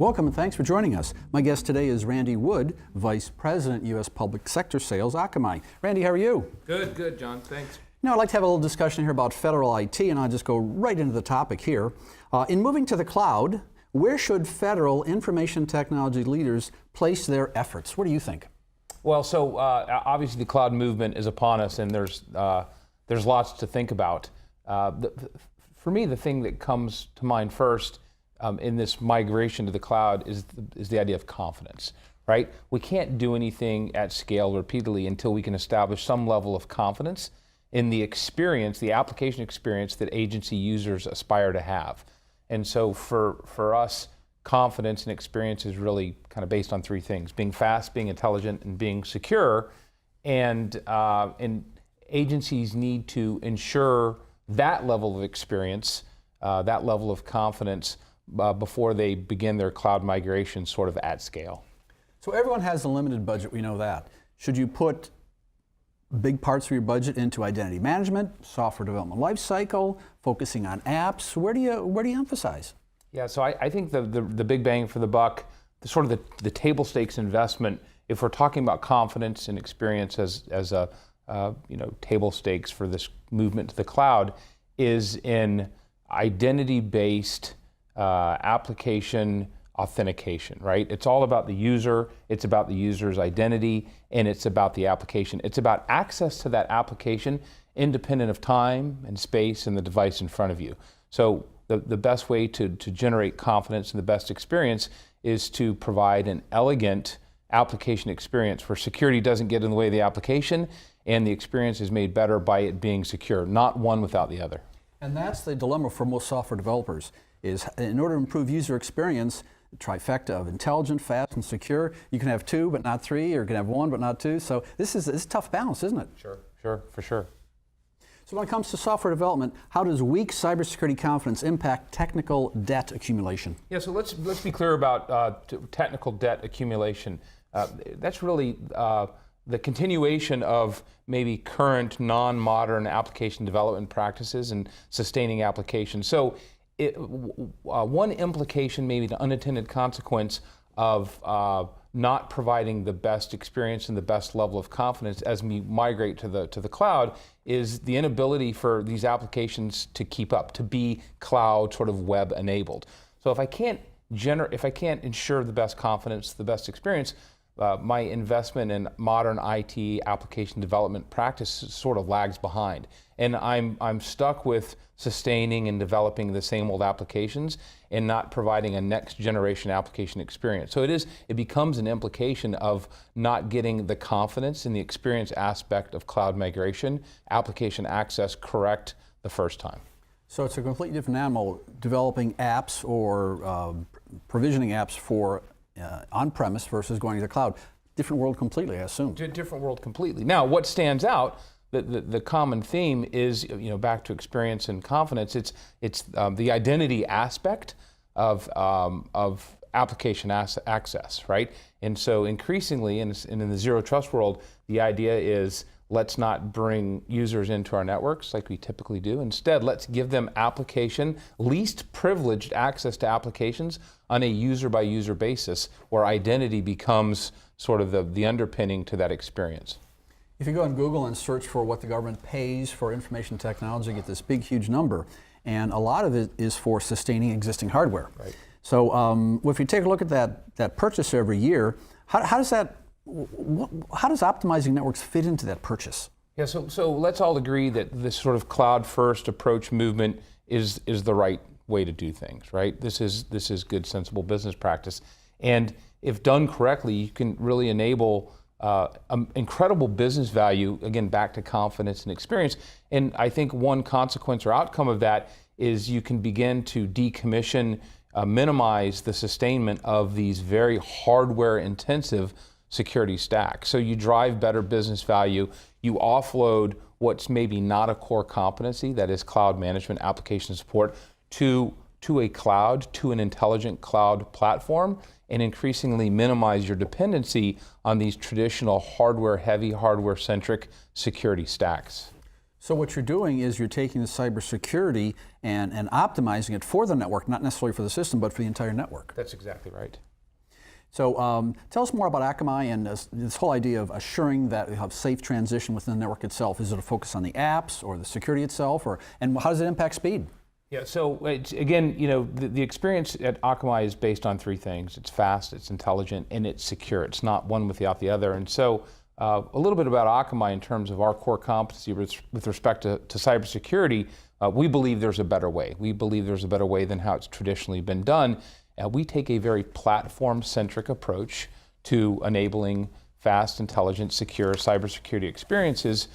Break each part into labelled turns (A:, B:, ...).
A: Welcome and thanks for joining us. My guest today is Randy Wood, Vice President, U.S. Public Sector Sales, Akamai. Randy, how are you?
B: Good, John, thanks.
A: Now, I'd like to have a little discussion here about federal IT, and I'll just go right into the topic here. In moving to the cloud, where should federal information technology leaders place their efforts? What do you think?
B: Well, so obviously the cloud movement is upon us, and there's lots to think about. For me, the thing that comes to mind first in this migration to the cloud is the idea of confidence, right? We can't do anything at scale repeatedly until we can establish some level of confidence in the experience, the application experience that agency users aspire to have. And so for us, confidence and experience is really kind of based on three things: being fast, being intelligent, and being secure. And agencies need to ensure that level of experience, that level of confidence before they begin their cloud migration sort of at scale.
A: So everyone has a limited budget, we know that. Should you put big parts of your budget into identity management, software development lifecycle, focusing on apps? Where do you emphasize?
B: Yeah, so I think the big bang for the buck, the table stakes investment, if we're talking about confidence and experience as a table stakes for this movement to the cloud, is in identity-based application authentication, right? It's all about the user, it's about the user's identity, and it's about the application. It's about access to that application independent of time and space and the device in front of you. So the best way to generate confidence and the best experience is to provide an elegant application experience where security doesn't get in the way of the application and the experience is made better by it being secure, not one without the other.
A: And that's the dilemma for most software developers, is in order to improve user experience, the trifecta of intelligent, fast, and secure. You can have two but not three, or you can have one but not two. So this is a tough balance, isn't it?
B: Sure, for sure.
A: So when it comes to software development, how does weak cybersecurity confidence impact technical debt accumulation?
B: Yeah, so let's be clear about technical debt accumulation. That's really the continuation of maybe current non-modern application development practices and sustaining applications. So one implication, maybe the unintended consequence of not providing the best experience and the best level of confidence as we migrate to the cloud is the inability for these applications to keep up, to be cloud sort of web enabled. So if I can't ensure the best confidence, the best experience, my investment in modern IT application development practice sort of lags behind. And I'm stuck with sustaining and developing the same old applications and not providing a next generation application experience. So it becomes an implication of not getting the confidence and the experience aspect of cloud migration, application access correct the first time.
A: So it's a completely different animal, developing apps or provisioning apps for on-premise versus going to the cloud. Different world completely, I assume.
B: Different world completely. Now, what stands out, the common theme is, back to experience and confidence. It's the identity aspect of application access, right? And so increasingly, in the zero trust world, the idea is let's not bring users into our networks like we typically do. Instead, let's give them least privileged access to applications on a user-by-user basis, where identity becomes sort of the underpinning to that experience.
A: If you go on Google and search for what the government pays for information technology, you get this big, huge number. And a lot of it is for sustaining existing hardware.
B: Right.
A: So if you take a look at that purchase every year, how does optimizing networks fit into that purchase?
B: Yeah, so let's all agree that this sort of cloud-first approach movement is the right way to do things, right? This is good, sensible business practice, and if done correctly, you can really enable incredible business value. Again, back to confidence and experience. And I think one consequence or outcome of that is you can begin to decommission, minimize the sustainment of these very hardware-intensive security stack. So you drive better business value, you offload what's maybe not a core competency, that is cloud management, application support, to a cloud, to an intelligent cloud platform, and increasingly minimize your dependency on these traditional hardware-heavy, hardware-centric security stacks.
A: So what you're doing is you're taking the cybersecurity and optimizing it for the network, not necessarily for the system, but for the entire network.
B: That's exactly right.
A: So tell us more about Akamai and this whole idea of assuring that we have safe transition within the network itself. Is it a focus on the apps or the security itself, and how does it impact speed?
B: Yeah, so again, the experience at Akamai is based on three things. It's fast, it's intelligent, and it's secure. It's not one without the other. And so a little bit about Akamai in terms of our core competency with respect to cybersecurity, we believe there's a better way. We believe there's a better way than how it's traditionally been done. We take a very platform-centric approach to enabling fast, intelligent, secure cybersecurity experiences.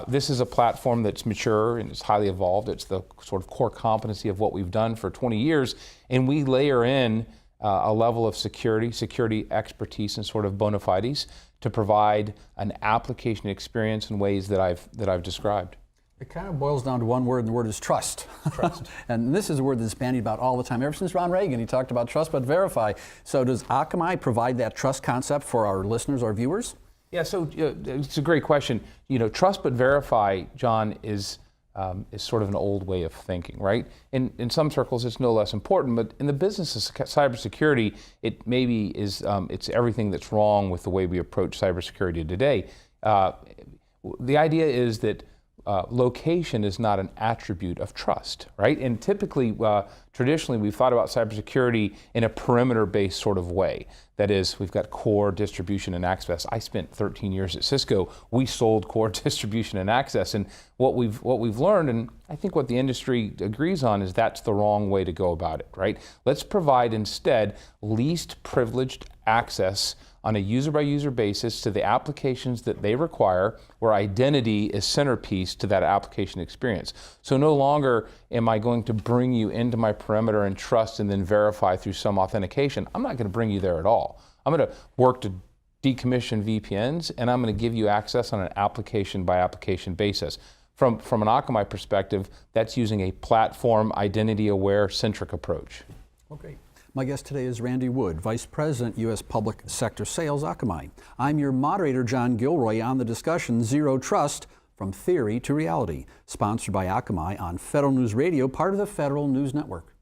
B: This is a platform that's mature and it's highly evolved. It's the sort of core competency of what we've done for 20 years. And we layer in a level of security expertise and sort of bona fides to provide an application experience in ways that I've described.
A: It kind of boils down to one word, and the word is trust. Trust. And this is a word that's bandied about all the time. Ever since Ron Reagan, he talked about trust but verify. So does Akamai provide that trust concept for our listeners, our viewers?
B: Yeah, so it's a great question. Trust but verify, John, is sort of an old way of thinking, right? In some circles, it's no less important, but in the business of cybersecurity, it maybe is, it's everything that's wrong with the way we approach cybersecurity today. The idea is that location is not an attribute of trust, right? And typically, traditionally, we've thought about cybersecurity in a perimeter-based sort of way. That is, we've got core, distribution, and access. I spent 13 years at Cisco. We sold core, distribution, and access. And what we've learned, and I think what the industry agrees on, is that's the wrong way to go about it, right? Let's provide instead least privileged access on a user-by-user basis to the applications that they require, where identity is centerpiece to that application experience. So no longer am I going to bring you into my perimeter and trust and then verify through some authentication. I'm not going to bring you there at all. I'm going to work to decommission VPNs, and I'm going to give you access on an application-by-application basis. From an Akamai perspective, that's using a platform, identity-aware, centric approach.
A: Okay. My guest today is Randy Wood, Vice President, U.S. Public Sector Sales, Akamai. I'm your moderator, John Gilroy, on the discussion Zero Trust, From Theory to Reality, sponsored by Akamai on Federal News Radio, part of the Federal News Network.